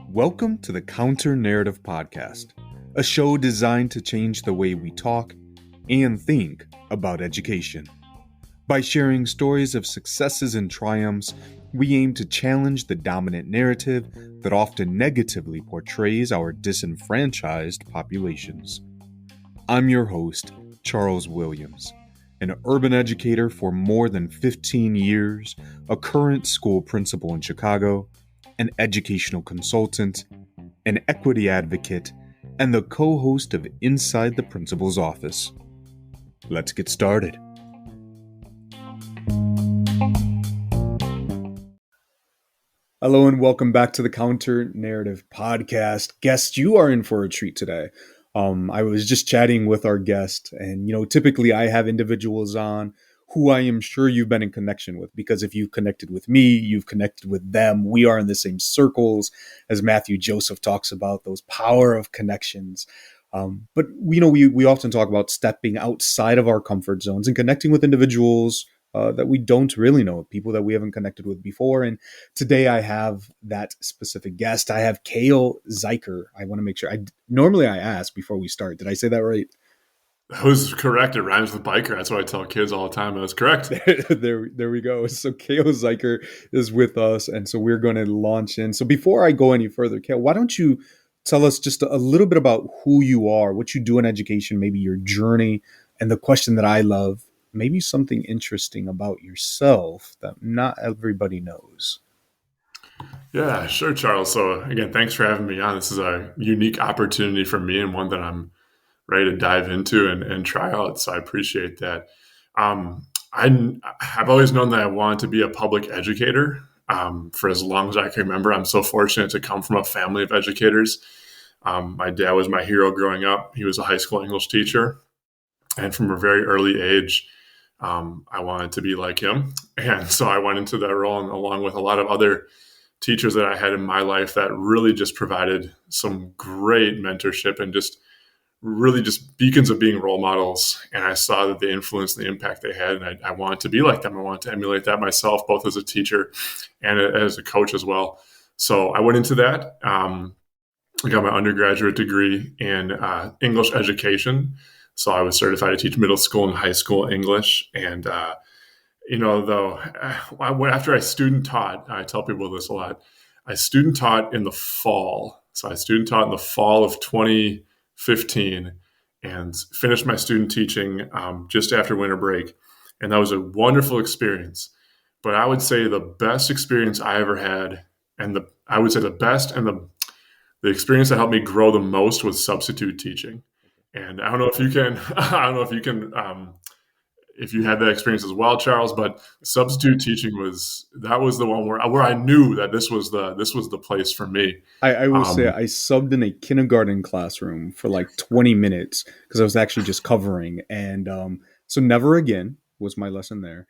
Welcome to the Counter Narrative Podcast, a show designed to change the way we talk and think about education. By sharing stories of successes and triumphs, we aim to challenge the dominant narrative that often negatively portrays our disenfranchised populations. I'm your host, Charles Williams, an urban educator for more than 15 years, a current school principal in Chicago, an educational consultant, an equity advocate, and the co-host of Inside the Principal's Office. Let's get started. Hello and welcome back to the Counter Narrative Podcast. Guest, you are in for a treat today. I was just chatting with our guest, and typically I have individuals on who I am sure you've been in connection with, because if you've connected with me, you've connected with them. We are in the same circles, as Matthew Joseph talks about, those power of connections. But we often talk about stepping outside of our comfort zones and connecting with individuals that we don't really know, people that we haven't connected with before. And today I have that specific guest. I have Cale Zuiker. I want to make sure. Normally I ask before we start. Did I say that right? That was correct. It rhymes with biker. That's what I tell kids all the time. It was correct. There we go. So Cale Zuiker is with us, and so we're going to launch in. So before I go any further, Cale, why don't you tell us just a little bit about who you are, what you do in education, maybe your journey, and the question that I love, maybe something interesting about yourself that not everybody knows. Yeah, sure, Charles. So again, thanks for having me on. This is a unique opportunity for me and one that I'm ready to dive into and try out. So I appreciate that. I've always known that I wanted to be a public educator for as long as I can remember. I'm so fortunate to come from a family of educators. My dad was my hero growing up. He was a high school English teacher. And from a very early age, I wanted to be like him. And so I went into that role, and along with a lot of other teachers that I had in my life that really just provided some great mentorship and just really just beacons of being role models. And I saw that the influence and the impact they had. And I wanted to be like them. I wanted to emulate that myself, both as a teacher and as a coach as well. So I went into that. I got my undergraduate degree in English education. So I was certified to teach middle school and high school English. And, after I student taught, I tell people this a lot, I student taught in the fall. So I student taught in the fall of 2015 and finished my student teaching just after winter break. And that was a wonderful experience. But I would say the best experience I ever had, and the experience that helped me grow the most was substitute teaching. And I don't know if you had that experience as well, Charles, but substitute teaching was the one where I knew that this was the place for me. I will say I subbed in a kindergarten classroom for like 20 minutes because I was actually just covering. And so never again was my lesson there.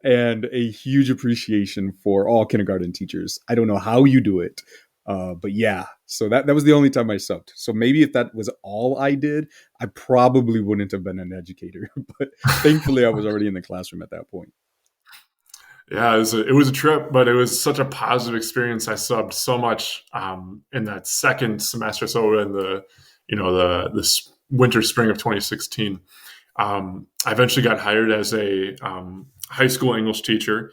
And a huge appreciation for all kindergarten teachers. I don't know how you do it. But yeah, so that was the only time I subbed. So maybe if that was all I did, I probably wouldn't have been an educator. But thankfully, I was already in the classroom at that point. Yeah, it was a trip, but it was such a positive experience. I subbed so much in that second semester. So in the winter spring of 2016, I eventually got hired as a high school English teacher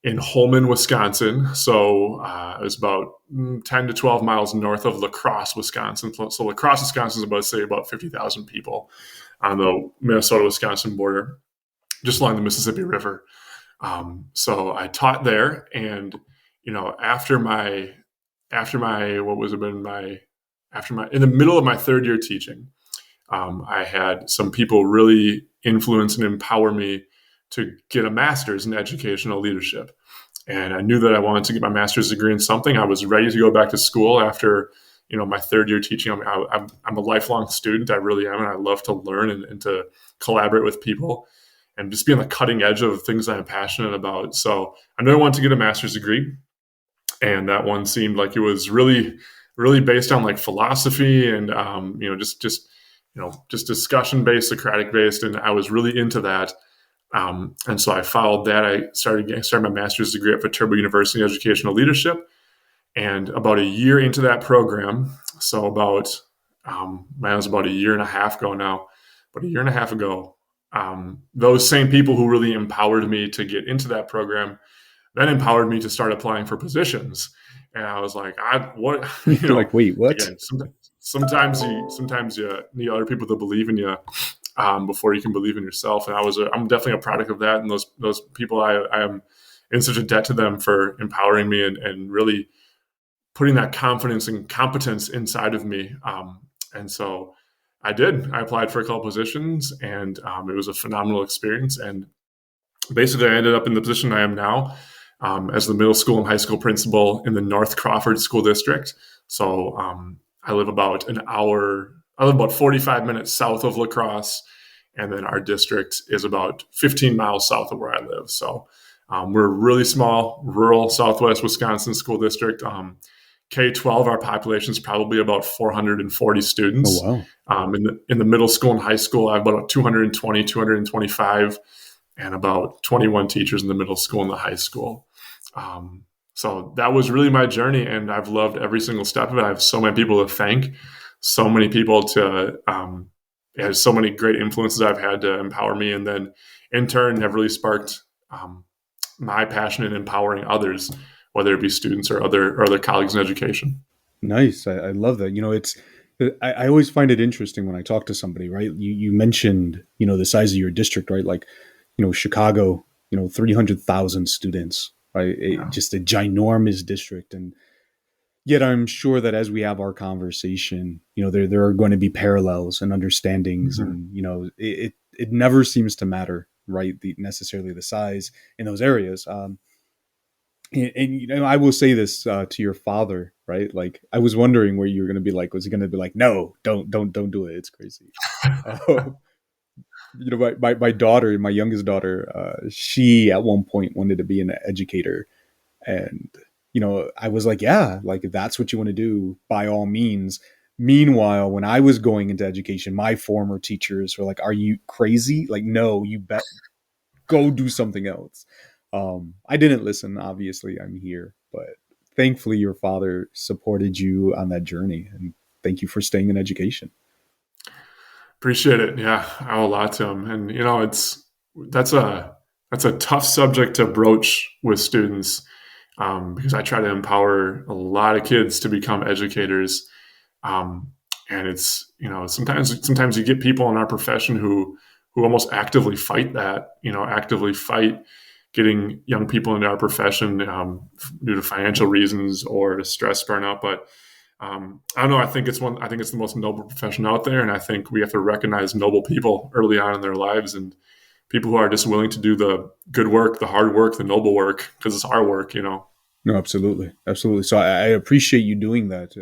in Holman, Wisconsin. So it was about 10 to 12 miles north of La Crosse, Wisconsin. So La Crosse, Wisconsin is about 50,000 people on the Minnesota-Wisconsin border, just along the Mississippi River. So I taught there, and in the middle of my third year teaching, I had some people really influence and empower me to get a master's in educational leadership. And I knew that I wanted to get my master's degree in something. I was ready to go back to school after, my third year teaching. I'm a lifelong student. I really am. And I love to learn and to collaborate with people and just be on the cutting edge of things I'm passionate about. So I knew I wanted to get a master's degree. And that one seemed like it was really, really based on like philosophy and, just discussion based, Socratic based. And I was really into that. And so I followed that. I started my master's degree at Viterbo University in Educational Leadership. And about a year into that program, so man, it was about a year and a half ago now, but a year and a half ago, those same people who really empowered me to get into that program then empowered me to start applying for positions. And I was like, what, You're like, wait, what? again, sometimes you need other people to believe in you before you can believe in yourself. And I'm definitely a product of that. And those people, I am in such a debt to them for empowering me and really putting that confidence and competence inside of me. And so I did. I applied for a couple positions, and it was a phenomenal experience. And basically, I ended up in the position I am now as the middle school and high school principal in the North Crawford School District. So I live about 45 minutes south of La Crosse, and then our district is about 15 miles south of where I live. So we're a really small, rural Southwest Wisconsin school district. K-12, our population is probably about 440 Oh, students. wow. In the middle school and high school, I have about 220, 225, and about 21 teachers in the middle school and the high school. So that was really my journey, and I've loved every single step of it. I have so many people to thank, so many people so many great influences I've had to empower me, and then in turn have really sparked my passion in empowering others, whether it be students or other colleagues in education. Nice. I love that. I always find it interesting when I talk to somebody, right? You mentioned, the size of your district, right? Like, Chicago, 300,000 students, right? Yeah. Just a ginormous district. And yet I'm sure that as we have our conversation, there are going to be parallels and understandings. Mm-hmm. And, it never seems to matter, right? Necessarily the size in those areas. And I will say this to your father, right? Like, I was wondering where you were going to be like, was he going to be like, no, don't do it. It's crazy. Uh, my daughter, my youngest daughter, she at one point wanted to be an educator. And, I was like, yeah, like if that's what you want to do, by all means. Meanwhile, when I was going into education, my former teachers were like, are you crazy? Like, no, you bet, go do something else. I didn't listen. Obviously, I'm here, but thankfully, your father supported you on that journey, and thank you for staying in education. Appreciate it. Yeah, I owe a lot to him, and that's a that's a tough subject to broach with students because I try to empower a lot of kids to become educators, um, and it's sometimes you get people in our profession who almost actively fight that, actively fight getting young people into our profession due to financial reasons or to stress burnout, but I don't know. I think it's the most noble profession out there, and I think we have to recognize noble people early on in their lives, and people who are just willing to do the good work, the hard work, the noble work, because it's our work. No, absolutely, absolutely. So I appreciate you doing that.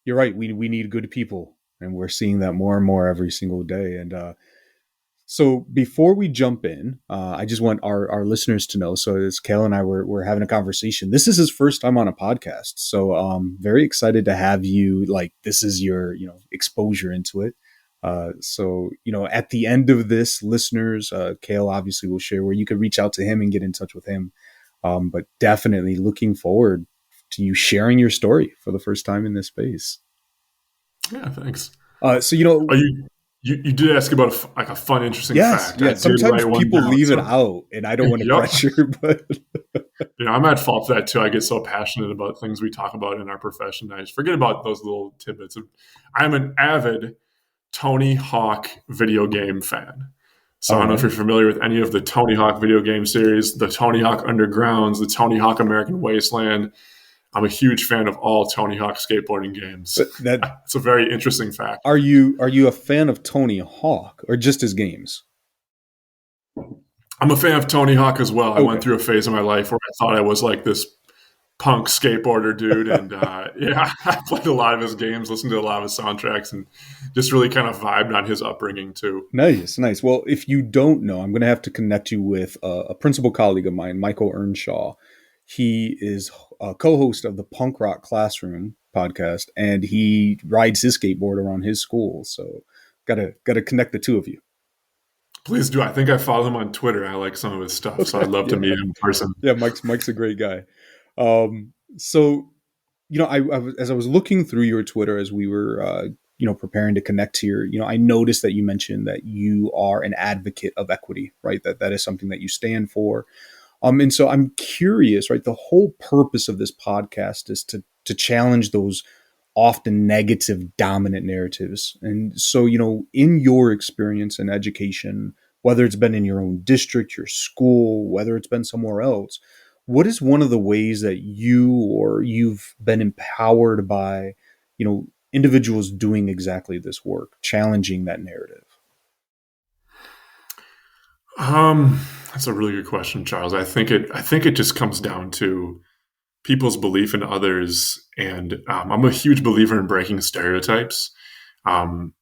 You're right. We need good people, and we're seeing that more and more every single day. And so before we jump in, I just want our listeners to know. So as Cale and I were having a conversation, this is his first time on a podcast. So very excited to have you. Like, this is your exposure into it. So at the end of this, listeners, Cale obviously will share where you could reach out to him and get in touch with him. But definitely looking forward to you sharing your story for the first time in this space. Yeah, thanks. So Oh, you did ask about like a fun, interesting yes, fact. I yes. did Sometimes write one people down. leave it So, out, and I don't want to yep. pressure, but I'm at fault for that too. I get so passionate about things we talk about in our profession. I just forget about those little tidbits. I'm an avid Tony Hawk video game fan. So I all don't know if right. you're familiar with any of the Tony Hawk video game series, the Tony Hawk Undergrounds, the Tony Hawk American Wasteland. I'm a huge fan of all Tony Hawk skateboarding games. But that It's a very interesting fact. are you a fan of Tony Hawk or just his games? I'm a fan of Tony Hawk as well. I went Okay. through a phase of my life where I thought I was like this punk skateboarder dude, and yeah, I played a lot of his games, listened to a lot of his soundtracks, and just really kind of vibed on his upbringing too. Nice, nice. Well, if you don't know, I'm going to have to connect you with a principal colleague of mine, Michael Earnshaw. He is a co-host of the Punk Rock Classroom podcast, and he rides his skateboard around his school. So, gotta connect the two of you. Please do. I think I follow him on Twitter. I like some of his stuff, so Okay, I'd love to yeah, meet him in person. yeah. Mike's a great guy. So as I was looking through your Twitter as we were, preparing to connect here, I noticed that you mentioned that you are an advocate of equity, right? That is something that you stand for. And so I'm curious, right? The whole purpose of this podcast is to challenge those often negative dominant narratives. And so, in your experience in education, whether it's been in your own district, your school, whether it's been somewhere else, what is one of the ways that you've been empowered by, individuals doing exactly this work, challenging that narrative? That's a really good question, Charles. I think it just comes down to people's belief in others, and I'm a huge believer in breaking stereotypes. Um,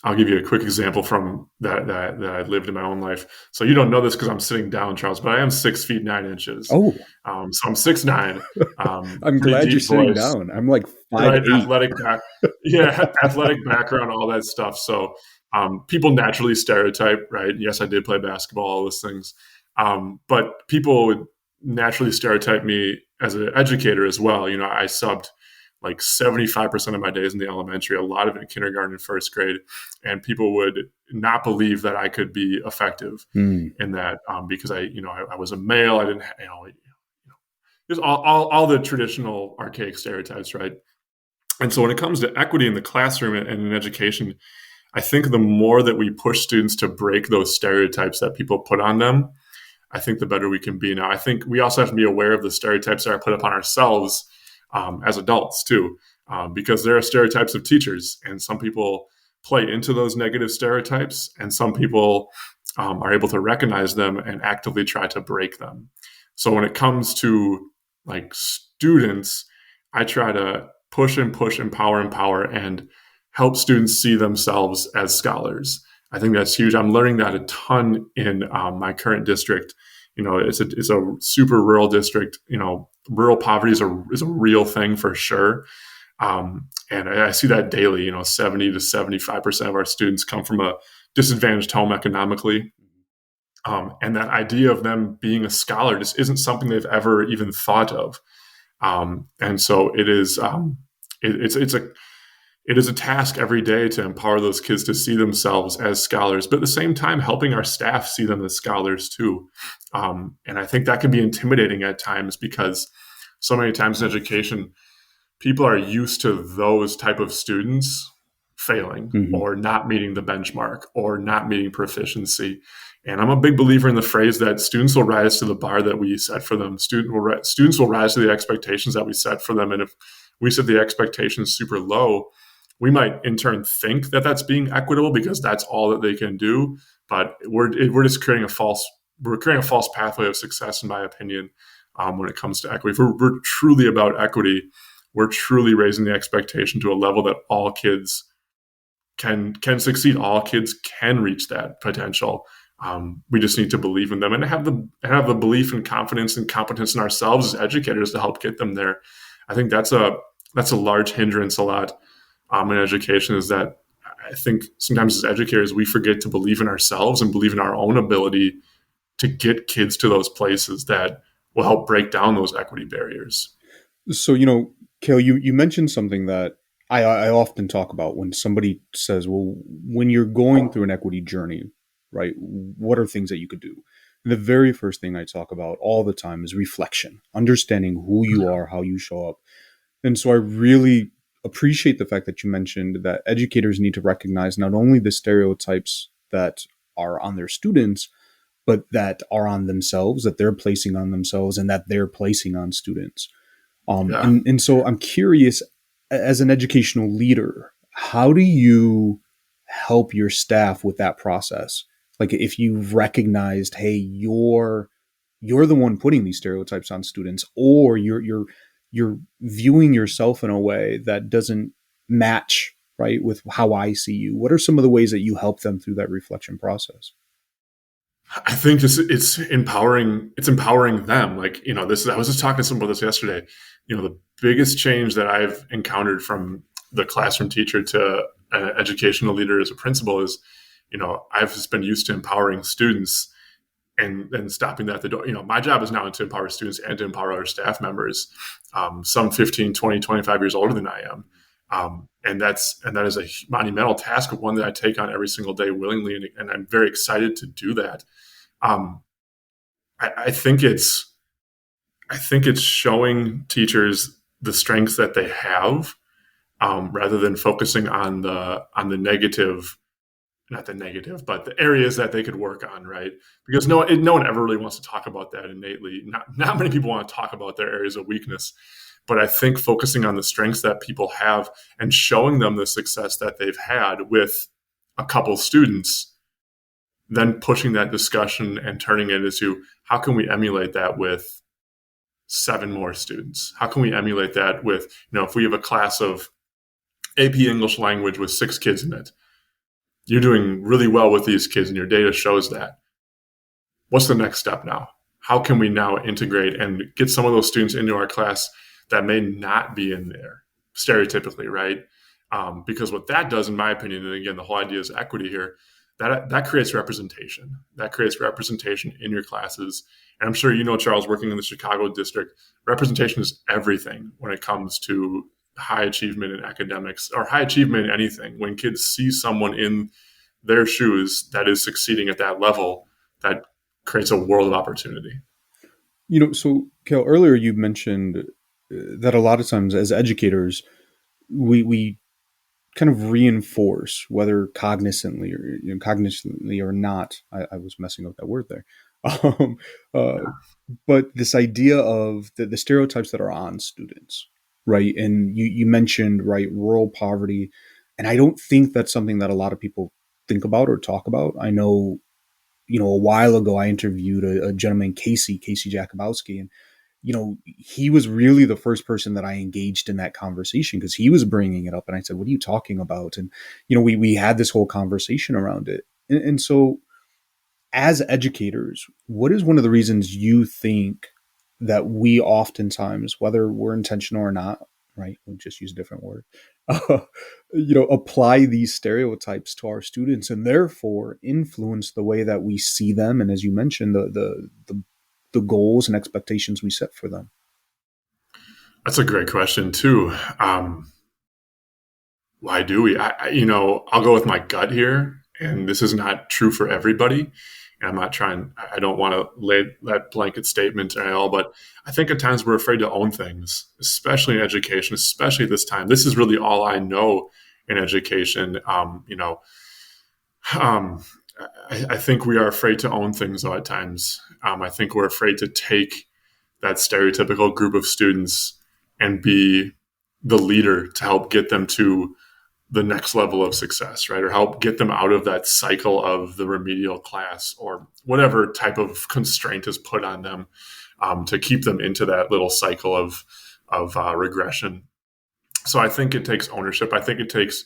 I'll give you a quick example from that I lived in my own life. So you don't know this because I'm sitting down, Charles, but I am 6 feet 9 inches. Oh, So I'm 6'9", I'm pretty glad you're deep sitting voice, down. I'm like five right? eight. Yeah, athletic background, all that stuff. So people naturally stereotype, right? Yes, I did play basketball, all those things, but people would naturally stereotype me as an educator as well. I subbed like 75% of my days in the elementary, a lot of it in kindergarten and first grade, and people would not believe that I could be effective Hmm. in that because I was a male, I didn't, just all the traditional archaic stereotypes, right? And so when it comes to equity in the classroom and in education, I think the more that we push students to break those stereotypes that people put on them, I think the better we can be. Now, I think we also have to be aware of the stereotypes that are put upon ourselves as adults too, because there are stereotypes of teachers, and some people play into those negative stereotypes, and some people are able to recognize them and actively try to break them. So when it comes to like students, I try to push, empower, and help students see themselves as scholars. I think that's huge. I'm learning that a ton in my current district. It's a super rural district. Rural poverty is a real thing for sure. And I see that daily. 70 to 75% of our students come from a disadvantaged home economically. And that idea of them being a scholar just isn't something they've ever even thought of. And so it is. It is a task every day to empower those kids to see themselves as scholars, but at the same time, helping our staff see them as scholars too. And I think that can be intimidating at times because so many times in education, people are used to those type of students failing Hmm. or not meeting the benchmark or not meeting proficiency. And I'm a big believer in the phrase that students will rise to the bar that we set for them. Students will rise to the expectations that we set for them. And if we set the expectations super low, we might in turn think that that's being equitable because that's all that they can do. But we're just creating a false pathway of success, in my opinion, when it comes to equity. If we're truly about equity, we're truly raising the expectation to a level that all kids can succeed. All kids can reach that potential. We just need to believe in them and have the belief and confidence and competence in ourselves as educators to help get them there. I think that's a large hindrance a lot in education, is that I think sometimes as educators we forget to believe in ourselves and believe in our own ability to get kids to those places that will help break down those equity barriers. So, Cale, you mentioned something that I often talk about when somebody says, well, when you're going through an equity journey, right, what are things that you could do? And the very first thing I talk about all the time is reflection, understanding who you are, how you show up. And so I really appreciate the fact that you mentioned that educators need to recognize not only the stereotypes that are on their students, but that are on themselves, that they're placing on themselves and that they're placing on students. Yeah. And so I'm curious, as an educational leader, how do you help your staff with that process? Like if you've recognized, hey, you're the one putting these stereotypes on students, or you're viewing yourself in a way that doesn't match right with how I see you. What are some of the ways that you help them through that reflection process? I think it's empowering. It's empowering them. Like this. I was just talking to someone about this yesterday. The biggest change that I've encountered from the classroom teacher to an educational leader as a principal is I've just been used to empowering students and stopping that at the door. My job is now to empower students and to empower other staff members, some 15, 20, 25 years older than I am. And that is a monumental task, one that I take on every single day willingly, and I'm very excited to do that. Um, I think it's showing teachers the strengths that they have, rather than focusing on the negative, not the negative, but the areas that they could work on, right? Because no one ever really wants to talk about that innately. Not many people want to talk about their areas of weakness. But I think focusing on the strengths that people have and showing them the success that they've had with a couple students, then pushing that discussion and turning it into how can we emulate that with 7 more students? How can we emulate that with, if we have a class of AP English language with 6 kids in it, you're doing really well with these kids and your data shows that. What's the next step now? How can we now integrate and get some of those students into our class that may not be in there stereotypically, right? Because what that does, in my opinion, and again, the whole idea is equity here, that creates representation. That creates representation in your classes. And I'm sure Charles, working in the Chicago district, representation is everything when it comes to high achievement in academics or high achievement in anything. When kids see someone in their shoes that is succeeding at that level, that creates a world of opportunity. So Cale, earlier you mentioned that a lot of times as educators, we kind of reinforce, whether cognizantly or not. I was messing up that word there. Um, uh, but this idea of the stereotypes that are on students, right? And you mentioned, right, rural poverty. And I don't think that's something that a lot of people think about or talk about. I know, a while ago I interviewed a gentleman, Casey Jakubowski, and he was really the first person that I engaged in that conversation because he was bringing it up. And I said, what are you talking about? And, we had this whole conversation around it. And so as educators, what is one of the reasons you think that we oftentimes, whether we're intentional or not, right? We'll just use a different word, apply these stereotypes to our students and therefore influence the way that we see them. And as you mentioned, the goals and expectations we set for them. That's a great question too. Why do we? I'll go with my gut here, and this is not true for everybody. And I don't want to lay that blanket statement at all, but I think at times we're afraid to own things, especially in education, especially at this time. This is really all I know in education. I think we are afraid to own things though at times. I think we're afraid to take that stereotypical group of students and be the leader to help get them to the next level of success, right? Or help get them out of that cycle of the remedial class or whatever type of constraint is put on them, to keep them into that little cycle of regression. So I think it takes ownership. I think it takes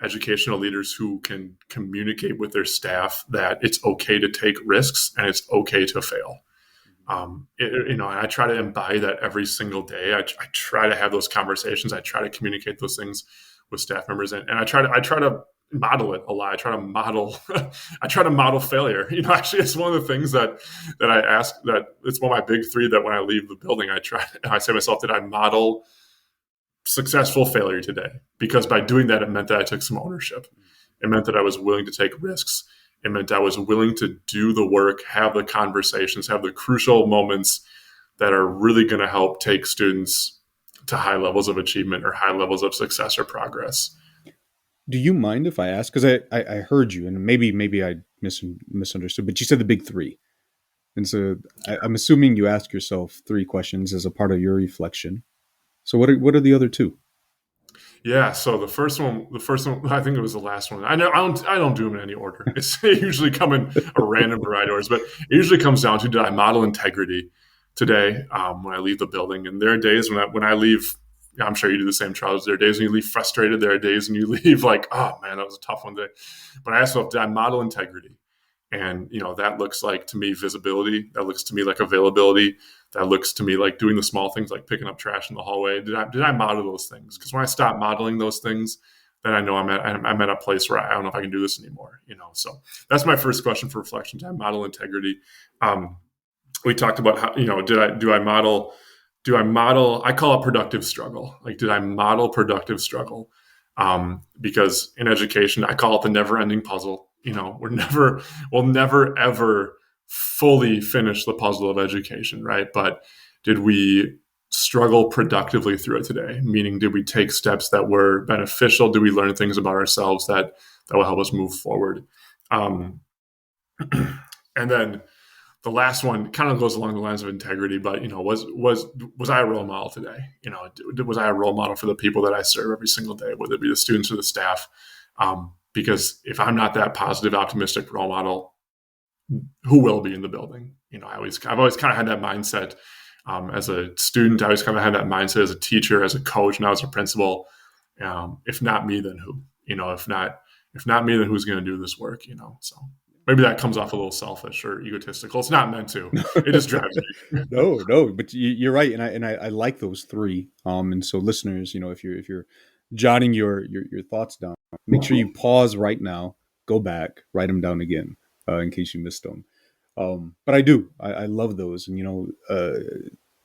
educational leaders who can communicate with their staff that it's okay to take risks and it's okay to fail. And I try to embody that every single day. I try to have those conversations. I try to communicate those things with staff members, and I try to model it a lot. I try to model failure. Actually, it's one of the things that I ask. That it's one of my big 3 that when I leave the building, I say to myself, did I model successful failure today? Because by doing that, it meant that I took some ownership. It meant that I was willing to take risks. It meant I was willing to do the work, have the conversations, have the crucial moments that are really going to help take students to high levels of achievement or high levels of success or progress. Do you mind if I ask? Because I heard you, and maybe I misunderstood, but you said the big 3. And so I'm assuming you ask yourself 3 questions as a part of your reflection. So what are the other 2? Yeah. So the first one, I think it was the last one. I don't do them in any order. They usually come in a random variety of orders, but it usually comes down to, did I model integrity today when I leave the building? And there are days when I leave, I'm sure you do the same, Charles. There are days when you leave frustrated. There are days when you leave like, oh man, that was a tough one today. But I asked myself, did I model integrity? And, that looks like to me visibility. That looks to me like availability. That looks to me like doing the small things like picking up trash in the hallway. Did I model those things? Because when I stop modeling those things, then I know I'm at a place where I don't know if I can do this anymore. So that's my first question for reflection time: model integrity. We talked about how do I model? I call it productive struggle. Like, did I model productive struggle? Because in education, I call it the never-ending puzzle. We'll never ever fully finish the puzzle of education, right? But did we struggle productively through it today? Meaning, did we take steps that were beneficial? Did we learn things about ourselves that will help us move forward? Um, and then the last one kind of goes along the lines of integrity, but was I a role model today? Was I a role model for the people that I serve every single day, whether it be the students or the staff? Because if I'm not that positive, optimistic role model, who will be in the building? I've always kind of had that mindset as a student. I always kind of had that mindset as a teacher, as a coach, now as a principal. If not me, then who? If not me, then who's going to do this work? So maybe that comes off a little selfish or egotistical. It's not meant to. It just drives me. No, but you're right, and I like those three. And so listeners, if you're jotting your thoughts down, make sure you pause right now, go back, write them down again, in case you missed them. But I love those, and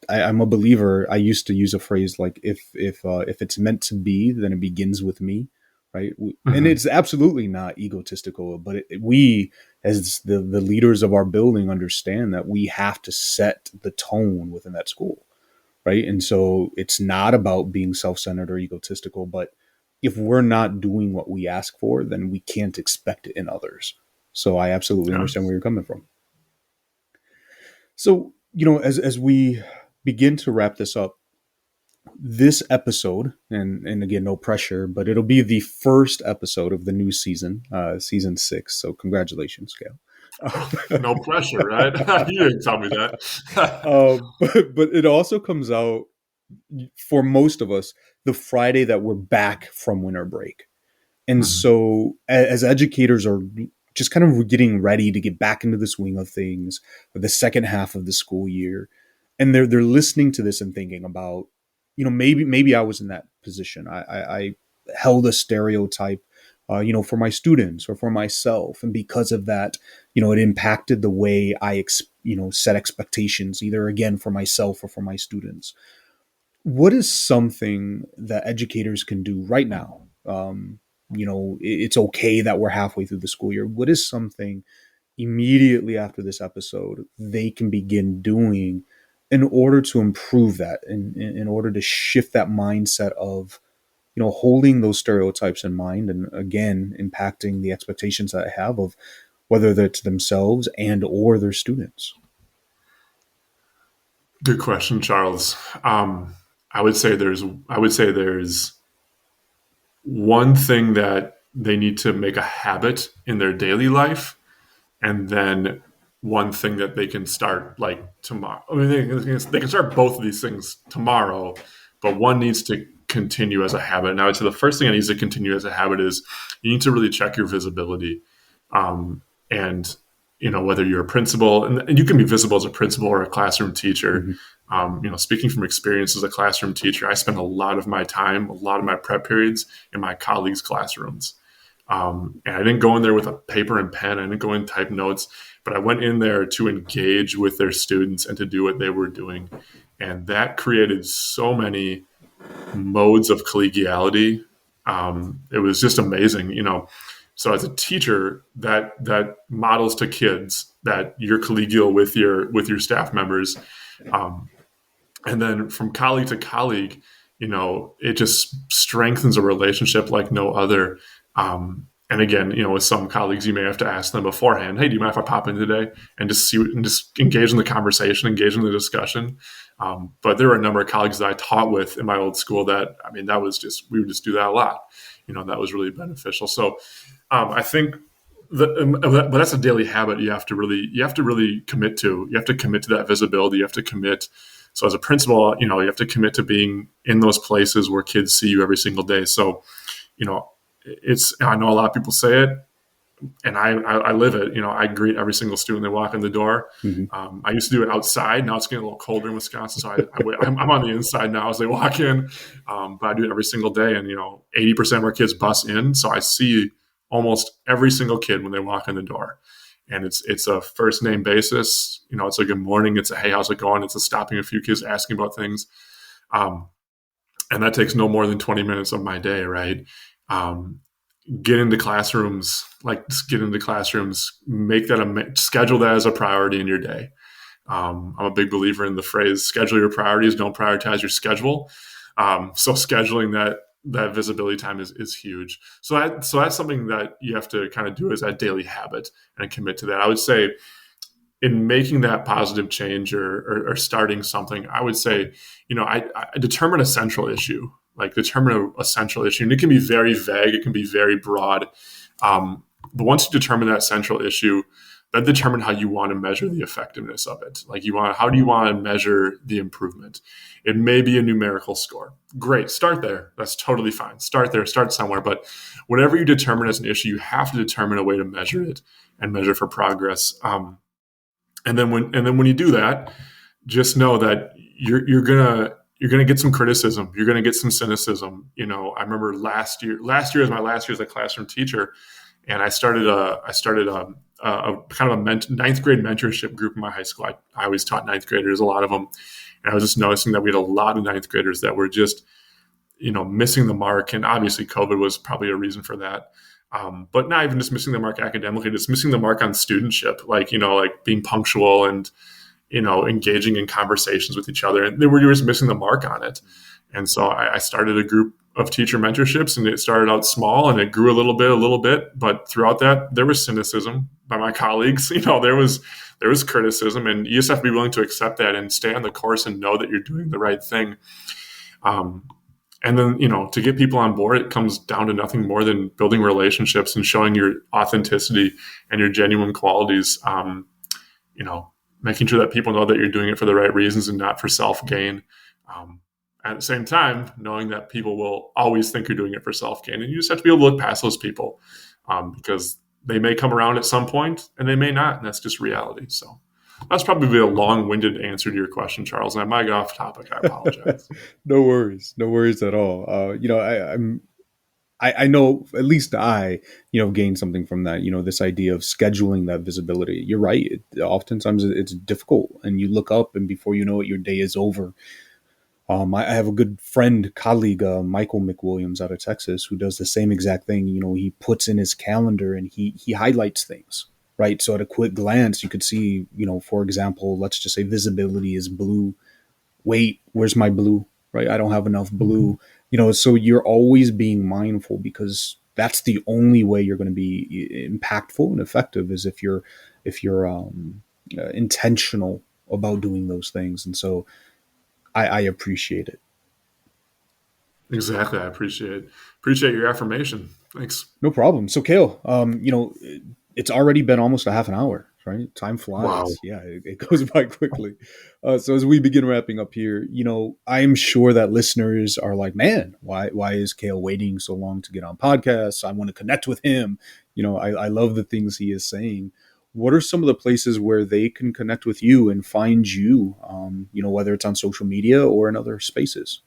I'm a believer. I used to use a phrase like, if it's meant to be, then it begins with me, right? And it's absolutely not egotistical, but we, as the leaders of our building, understand that we have to set the tone within that school, right? And so it's not about being self-centered or egotistical, but if we're not doing what we ask for, then we can't expect it in others. So I absolutely understand where you're coming from. So, as we begin to wrap this up, this episode, and again, no pressure, but it'll be the first episode of the new season, season 6. So congratulations, Cale. No pressure, right? You didn't tell me that. But it also comes out, for most of us, the Friday that we're back from winter break. And so as educators are just kind of getting ready to get back into the swing of things for the second half of the school year, and they're listening to this and thinking about, maybe I was in that position. I held a stereotype, for my students or for myself, and because of that, it impacted the way I set expectations, either again for myself or for my students. What is something that educators can do right now? It's okay that we're halfway through the school year. What is something immediately after this episode they can begin doing in order to improve that, in order to shift that mindset of, holding those stereotypes in mind, and again, impacting the expectations that I have of whether that's themselves and or their students? Good question, Charles. I would say there's one thing that they need to make a habit in their daily life, and then one thing that they can start like tomorrow. I mean, they can start both of these things tomorrow, but one needs to continue as a habit. And I would say the first thing that needs to continue as a habit is you need to really check your visibility. And whether you're a principal, and you can be visible as a principal or a classroom teacher. Speaking from experience as a classroom teacher, I spend a lot of my time, a lot of my prep periods in my colleagues' classrooms. And I didn't go in there with a paper and pen. I didn't go in and type notes, but I went in there to engage with their students and to do what they were doing. And that created so many modes of collegiality. It was just amazing, So as a teacher, that models to kids that you're collegial with your staff members, and then from colleague to colleague, it just strengthens a relationship like no other. And again, with some colleagues, you may have to ask them beforehand, "Hey, do you mind if I pop in today?" And just engage in the conversation, engage in the discussion. But there were a number of colleagues that I taught with in my old school that, we would just do that a lot. That was really beneficial. So I think but that's a daily habit you have to really commit to. You have to commit to that visibility. You have to commit. So as a principal, you have to commit to being in those places where kids see you every single day. So, I know a lot of people say it, and I live it. I greet every single student they walk in the door. Hmm. I used to do it outside. Now it's getting a little colder in Wisconsin, so I'm on the inside now as they walk in. But I do it every single day, and 80% of our kids bus in, so I see almost every single kid when they walk in the door. And it's a first name basis. It's a good morning. It's a hey, how's it going? It's a stopping a few kids, asking about things. Um, and that takes no more than 20 minutes of my day, right? Um, get into classrooms, make that schedule that as a priority in your day. I'm a big believer in the phrase schedule your priorities, don't prioritize your schedule. So scheduling that visibility time is huge. So that's something that you have to kind of do as a daily habit and commit to that. I would say in making that positive change or starting something, I would say, I determine a central issue, and it can be very vague. It can be very broad. But once you determine that central issue, that determine how you want to measure the effectiveness of it. How do you want to measure the improvement? It may be a numerical score. Great. Start there. That's totally fine. Start there, start somewhere. But whatever you determine as an issue, you have to determine a way to measure it and measure for progress. And then when you do that, just know that you're gonna get some criticism. You're gonna get some cynicism. I remember last year was my last year as a classroom teacher, and I started a kind of a ninth grade mentorship group in my high school. I always taught ninth graders, a lot of them, and I was just noticing that we had a lot of ninth graders that were just missing the mark, and obviously COVID was probably a reason for that. But not even just missing the mark academically, just missing the mark on studentship, like being punctual and, engaging in conversations with each other. And they were just missing the mark on it. And so I started a group of teacher mentorships, and it started out small and it grew a little bit. But throughout that, there was cynicism by my colleagues. There was criticism, and you just have to be willing to accept that and stay on the course and know that you're doing the right thing. And then, to get people on board, it comes down to nothing more than building relationships and showing your authenticity and your genuine qualities. Making sure that people know that you're doing it for the right reasons and not for self-gain. At the same time, knowing that people will always think you're doing it for self-gain. And you just have to be able to look past those people because they may come around at some point and they may not. And that's just reality. So that's probably a long-winded answer to your question, Charles. And I might get off topic. I apologize. No worries at all. I know at least I gained something from that. This idea of scheduling that visibility. You're right. Oftentimes it's difficult, and you look up, and before you know it, your day is over. I have a good friend, colleague, Michael McWilliams out of Texas, who does the same exact thing. He puts in his calendar and he highlights things, right? So at a quick glance, you could see, for example, let's just say visibility is blue. Wait, where's my blue? Right? I don't have enough blue. So you're always being mindful, because that's the only way you're going to be impactful and effective is if you're intentional about doing those things. And so I appreciate it. Exactly. I appreciate your affirmation. Thanks. No problem. So Cale, it's already been almost a half an hour, right? Time Wow. flies. Yeah, it goes by quickly. So as we begin wrapping up here, I'm sure that listeners are like, man, why is Cale waiting so long to get on podcasts? I want to connect with him. I love the things he is saying. What are some of the places where they can connect with you and find you, whether it's on social media or in other spaces?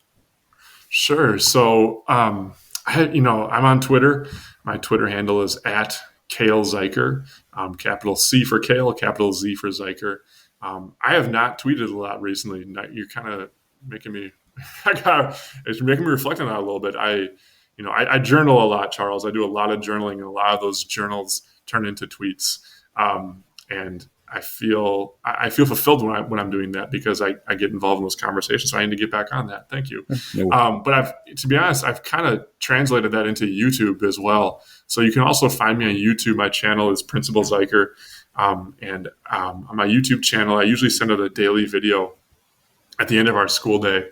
Sure. So, I'm on Twitter. My Twitter handle is at Cale Zuiker, capital C for Cale, capital Z for Zuiker. I have not tweeted a lot recently. You're kind of making me, it's making me reflect on that a little bit. I journal a lot, Charles. I do a lot of journaling, and a lot of those journals turn into tweets. And I feel fulfilled when I'm doing that, because I get involved in those conversations. So I need to get back on that. Thank you. No. But to be honest, I've kind of translated that into YouTube as well. So you can also find me on YouTube. My channel is Principal Zuiker. And on my YouTube channel, I usually send out a daily video at the end of our school day.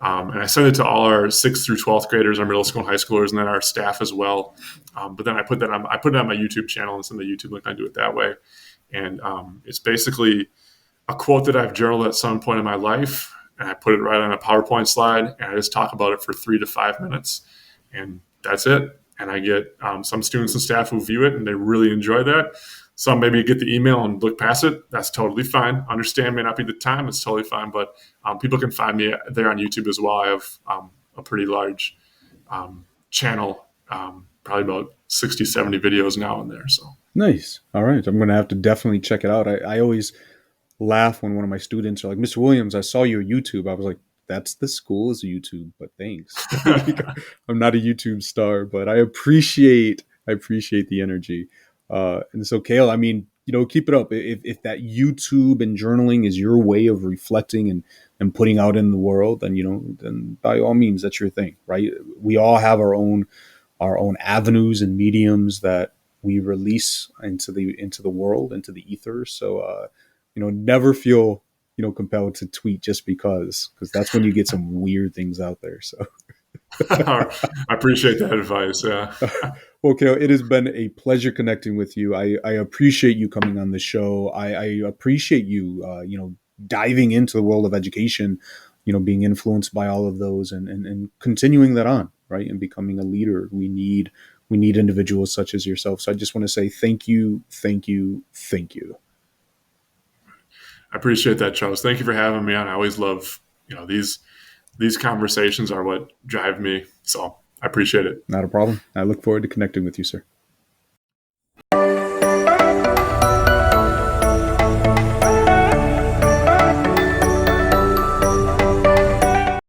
And I send it to all our 6th through 12th graders, our middle school and high schoolers, and then our staff as well. But then I put it on my YouTube channel and send the YouTube link. I do it that way. And it's basically a quote that I've journaled at some point in my life, and I put it right on a PowerPoint slide, and I just talk about it for 3 to 5 minutes, and that's it. and I get some students and staff who view it and they really enjoy that. Some maybe get the email and look past it. That's totally fine. Understand may not be the time. It's totally fine. But people can find me there on YouTube as well. I have a pretty large channel, probably about 60, 70 videos now in there. So Nice. All right. I'm going to have to definitely check it out. I always laugh when one of my students are like, Mr. Williams, I saw your YouTube. I was like, that's the school's YouTube, but thanks. I'm not a YouTube star, but I appreciate the energy. And so, Cale, I mean, keep it up. If that YouTube and journaling is your way of reflecting and putting out in the world, then by all means, that's your thing, right? We all have our own avenues and mediums that we release into the world, into the ether. So never feel compelled to tweet just because that's when you get some weird things out there. So I appreciate that advice. Yeah. well, Kale, it has been a pleasure connecting with you. I appreciate you coming on the show. I appreciate you diving into the world of education, being influenced by all of those and continuing that on, right, and becoming a leader. We need individuals such as yourself. So I just want to say thank you, thank you, thank you. I appreciate that, Charles. Thank you for having me on. I always love, these conversations are what drive me. So I appreciate it. Not a problem. I look forward to connecting with you, sir.